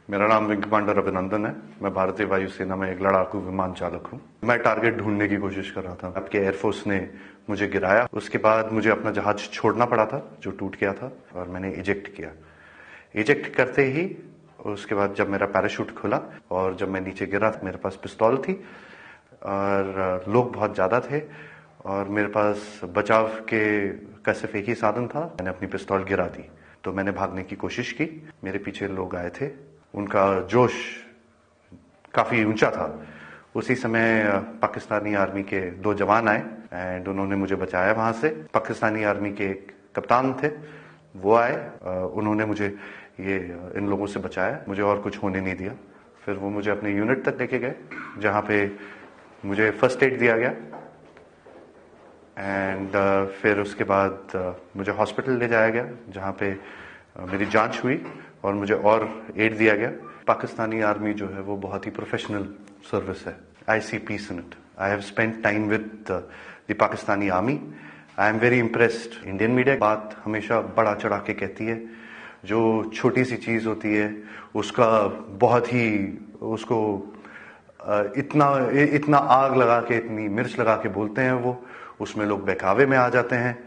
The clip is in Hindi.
मेरा नाम विंग कमांडर अभिनंदन है। मैं भारतीय वायुसेना में एक लड़ाकू विमान चालक हूँ। मैं टारगेट ढूंढने की कोशिश कर रहा था। आपके एयरफोर्स ने मुझे गिराया। उसके बाद मुझे अपना जहाज छोड़ना पड़ा था जो टूट गया था, और मैंने इजेक्ट किया। इजेक्ट करते ही उसके बाद जब मेरा पैराशूट खुला और जब मैं नीचे गिरा, मेरे पास पिस्तौल थी और लोग बहुत ज्यादा थे और मेरे पास बचाव का सिर्फ एक ही साधन था। मैंने अपनी पिस्तौल गिरा दी तो मैंने भागने की कोशिश की। मेरे पीछे लोग आए थे, उनका जोश काफी ऊंचा था। उसी समय पाकिस्तानी आर्मी के 2 जवान आए एंड उन्होंने मुझे बचाया वहां से। पाकिस्तानी आर्मी के एक कप्तान थे, वो आए, उन्होंने मुझे इन लोगों से बचाया, मुझे और कुछ होने नहीं दिया। फिर वो मुझे अपने यूनिट तक लेके गए जहां पे मुझे फर्स्ट एड दिया गया एंड फिर उसके बाद मुझे हॉस्पिटल ले जाया गया जहां पे मेरी जांच हुई और मुझे और एड दिया गया। पाकिस्तानी आर्मी जो है वो बहुत ही प्रोफेशनल सर्विस है। I see peace in it. I have spent time with the Pakistani army. I am very impressed. Indian media बात हमेशा बढ़ा चढ़ा के कहती है। जो छोटी सी चीज होती है उसका बहुत ही उसको इतना आग लगा के, इतनी मिर्च लगा के बोलते हैं वो, उसमें लोग बहकावे में आ जाते हैं।